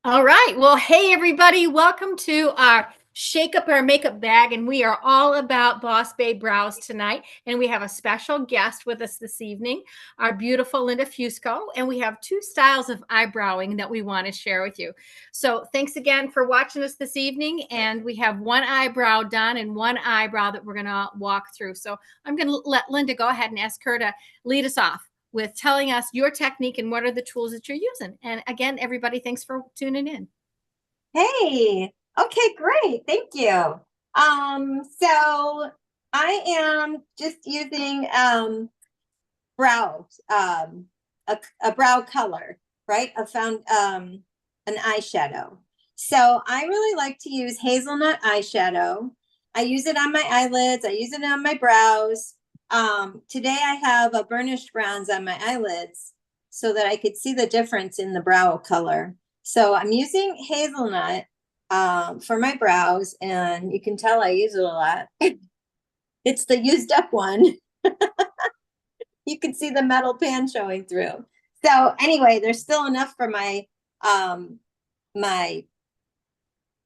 All right. Well, hey, everybody. Welcome to our Shake Up Our Makeup Bag. And we are all about Boss Babe Brows tonight. And we have a special guest with us this evening, our beautiful Linda Fusco. And we have two styles of eyebrowing that we want to share with you. So thanks again for watching us this evening. And we have one eyebrow done and one eyebrow that we're going to walk through. So I'm going to let Linda go ahead and ask her to lead us off with telling us your technique and what are the tools that you're using. And again, everybody, thanks for tuning in. Hey, okay, great. Thank you. So I am just using brow a brow color, right? I found an eyeshadow. So I really like to use hazelnut eyeshadow. I use it on my eyelids, I use it on my brows. Today I have a burnished bronze on my eyelids so that I could see the difference in the brow color. So I'm using hazelnut for my brows, and you can tell I use it a lot. It's the used up one. You can see the metal pan showing through. So anyway, there's still enough for my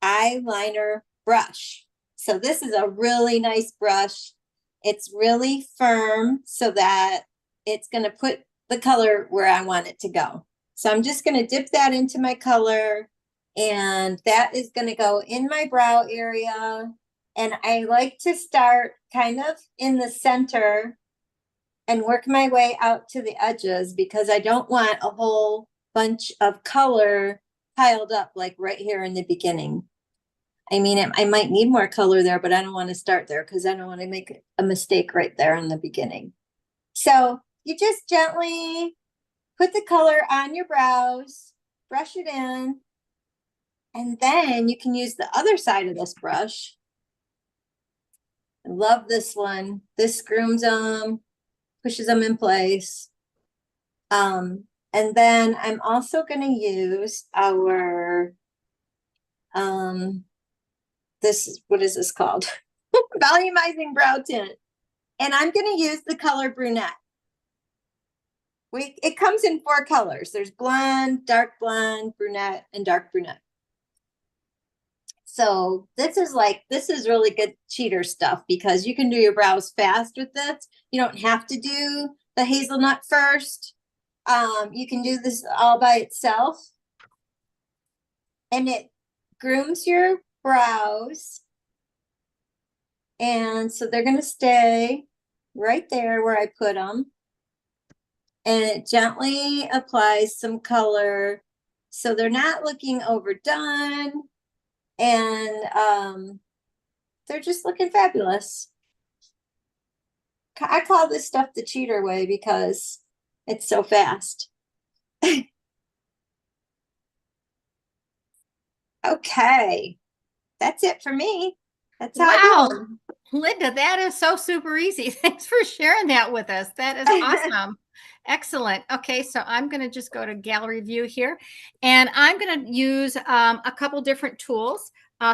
eyeliner brush. So this is a really nice brush. It's really firm so that it's going to put the color where I want it to go. So I'm just going to dip that into my color, and that is going to go in my brow area. And I like to start kind of in the center and work my way out to the edges because I don't want a whole bunch of color piled up like right here in the beginning. I mean, I might need more color there, but I don't want to start there because I don't want to make a mistake right there in the beginning. So you just gently put the color on your brows, brush it in, and then you can use the other side of this brush. I love this one. This grooms them, pushes them in place. And then I'm also going to use our, what is this called? Volumizing brow tint. And I'm going to use the color brunette. It comes in 4 colors. There's blonde, brunette, and dark brunette. So this is really good cheater stuff because you can do your brows fast with this. You don't have to do the hazelnut first. You can do this all by itself. And it grooms your brows. And so they're going to stay right there where I put them. And it gently applies some color so they're not looking overdone. And they're just looking fabulous. I call this stuff the cheater way because it's so fast. Okay, that's it for me. That's how I do them. Linda, that is so super easy. Thanks for sharing that with us. That is awesome. Excellent. Okay, so I'm going to just go to gallery view here, and I'm going to use a couple different tools,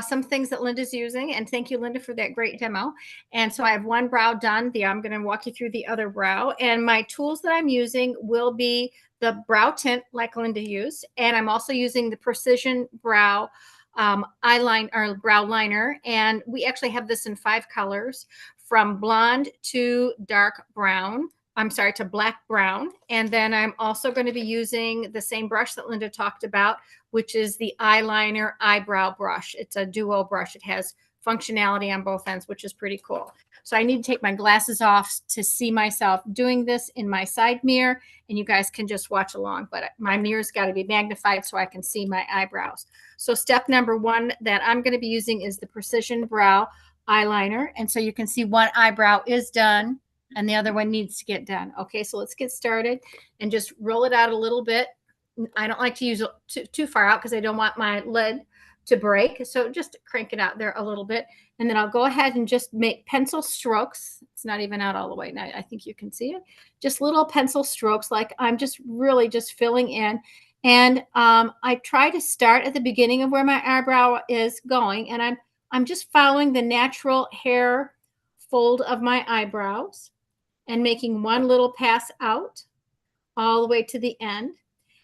some things that Linda's using, and thank you, Linda, for that great demo. And so I have one brow done. I'm going to walk you through the other brow, and my tools that I'm using will be the brow tint like Linda used, and I'm also using the Precision Brow eyeline or brow liner, and we actually have this in 5 colors from blonde to dark brown. I'm sorry, to black brown. And then I'm also going to be using the same brush that Linda talked about, which is the eyeliner eyebrow brush. It's a duo brush. It has functionality on both ends, which is pretty cool. So I need to take my glasses off to see myself doing this in my side mirror, and you guys can just watch along, but my mirror's got to be magnified so I can see my eyebrows. So step number 1 that I'm going to be using is the Precision Brow eyeliner. And so you can see one eyebrow is done and the other one needs to get done. Okay, so let's get started and just roll it out a little bit. I don't like to use it too far out because I don't want my lid to break. So just crank it out there a little bit. And then I'll go ahead and just make pencil strokes. It's not even out all the way now. I think you can see it. Just little pencil strokes, like I'm just really just filling in. And I try to start at the beginning of where my eyebrow is going. And I'm just following the natural hair fold of my eyebrows and making one little pass out all the way to the end.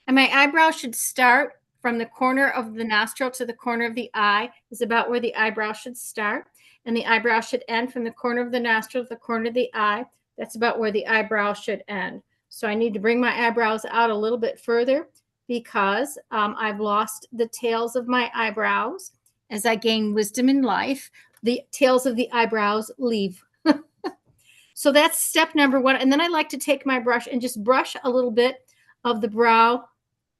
And my eyebrow should start from the corner of the nostril to the corner of the eye is about where the eyebrow should start. And the eyebrow should end from the corner of the nostril to the corner of the eye. That's about where the eyebrow should end. So I need to bring my eyebrows out a little bit further because I've lost the tails of my eyebrows. As I gain wisdom in life, the tails of the eyebrows leave. So that's step number one. And then I like to take my brush and just brush a little bit of the brow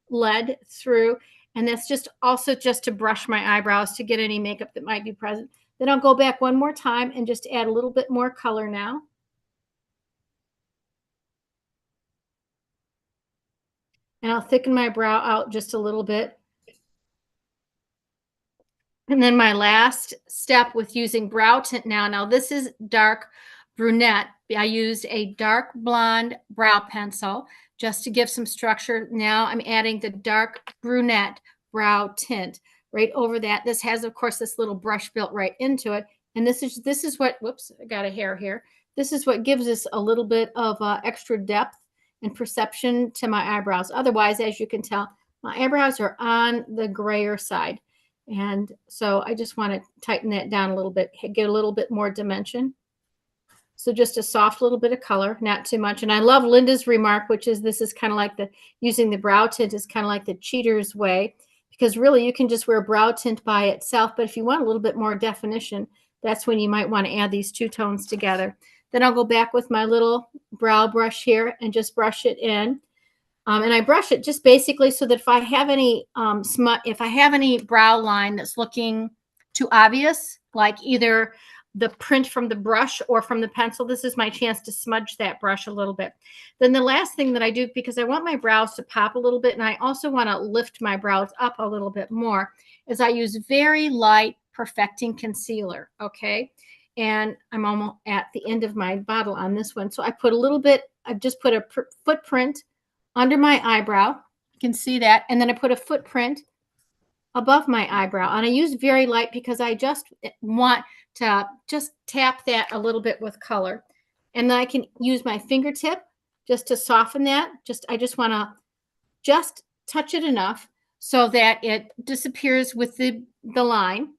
lead through. And that's just also just to brush my eyebrows to get any makeup that might be present. Then I'll go back one more time and just add a little bit more color now. And I'll thicken my brow out just a little bit. And then my last step with using brow tint now this is dark brunette. I used a dark blonde brow pencil just to give some structure. Now I'm adding the dark brunette brow tint right over that. This has, of course, this little brush built right into it. And this is what, whoops, I got a hair here. This is what gives us a little bit of extra depth and perception to my eyebrows. Otherwise, as you can tell, my eyebrows are on the grayer side. And so I just want to tighten that down a little bit, get a little bit more dimension. So just a soft little bit of color, not too much. And I love Linda's remark, which is this is kind of like using the brow tint is kind of like the cheater's way, because really you can just wear brow tint by itself. But if you want a little bit more definition, that's when you might want to add these two tones together. Then I'll go back with my little brow brush here and just brush it in. And I brush it just basically so that if I have any smut, if I have any brow line that's looking too obvious, like either the print from the brush or from the pencil, this is my chance to smudge that brush a little bit. Then the last thing that I do, because I want my brows to pop a little bit and I also want to lift my brows up a little bit more, is I use very light perfecting concealer, okay? And I'm almost at the end of my bottle on this one. So I put a little bit, I've just put a footprint under my eyebrow. You can see that. And then I put a footprint above my eyebrow. And I use very light because I just want to just tap that a little bit with color. And then I can use my fingertip just to soften that. I just want to just touch it enough so that it disappears with the line,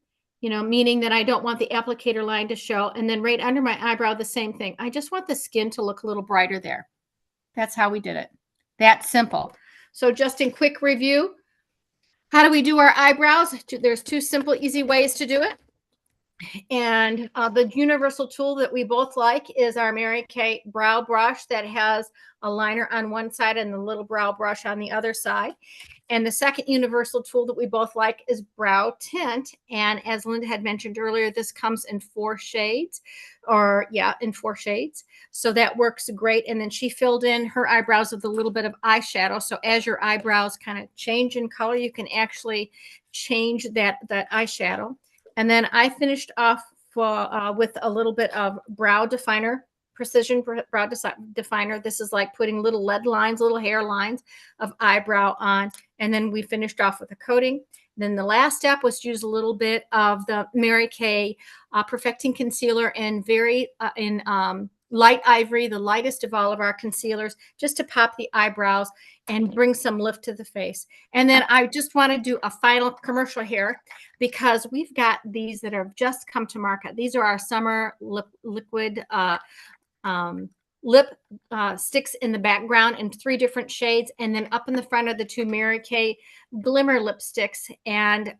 you know, meaning that I don't want the applicator line to show. And then right under my eyebrow, the same thing. I just want the skin to look a little brighter there. That's how we did it. That simple. So just in quick review, how do we do our eyebrows? There's two simple, easy ways to do it. And the universal tool that we both like is our Mary Kay brow brush that has a liner on one side and the little brow brush on the other side. And the second universal tool that we both like is brow tint. And as Linda had mentioned earlier, this comes in 4 shades in 4 shades. So that works great. And then she filled in her eyebrows with a little bit of eyeshadow. So as your eyebrows kind of change in color, you can actually change that eyeshadow. And then I finished off with a little bit of brow definer, precision brow definer. This is like putting little lead lines, little hair lines of eyebrow on. And then we finished off with a coating. Then the last step was to use a little bit of the Mary Kay Perfecting Concealer in light ivory, the lightest of all of our concealers, just to pop the eyebrows and bring some lift to the face. And then I just want to do a final commercial here because we've got these that have just come to market. These are our summer liquid lip sticks in the background in 3 different shades. And then up in the front are the 2 Mary Kay glimmer lipsticks. And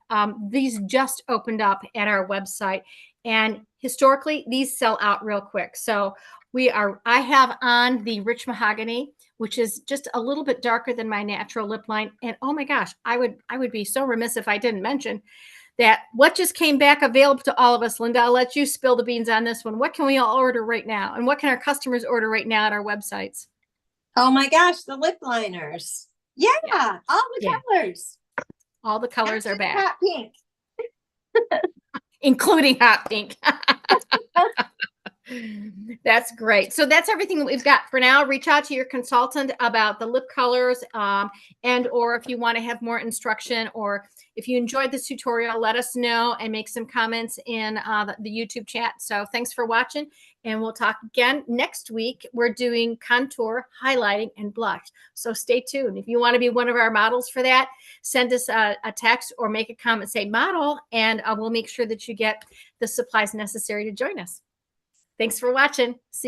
these just opened up at our website. And historically, these sell out real quick. So I have on the Rich Mahogany, which is just a little bit darker than my natural lip line. And oh my gosh, I would be so remiss if I didn't mention that what just came back available to all of us. Linda, I'll let you spill the beans on this one. What can we all order right now? And what can our customers order right now at our websites? Oh my gosh, the lip liners. Yeah. All the colors. All the colors are back. Hot pink. Including hot pink. That's great. So that's everything that we've got for now. Reach out to your consultant about the lip colors, and or if you want to have more instruction, or if you enjoyed this tutorial, let us know and make some comments in the YouTube chat. So thanks for watching, and we'll talk again next week. We're doing contour, highlighting, and blush. So stay tuned. If you want to be one of our models for that, send us a text or make a comment, say model, and we'll make sure that you get the supplies necessary to join us. Thanks for watching. See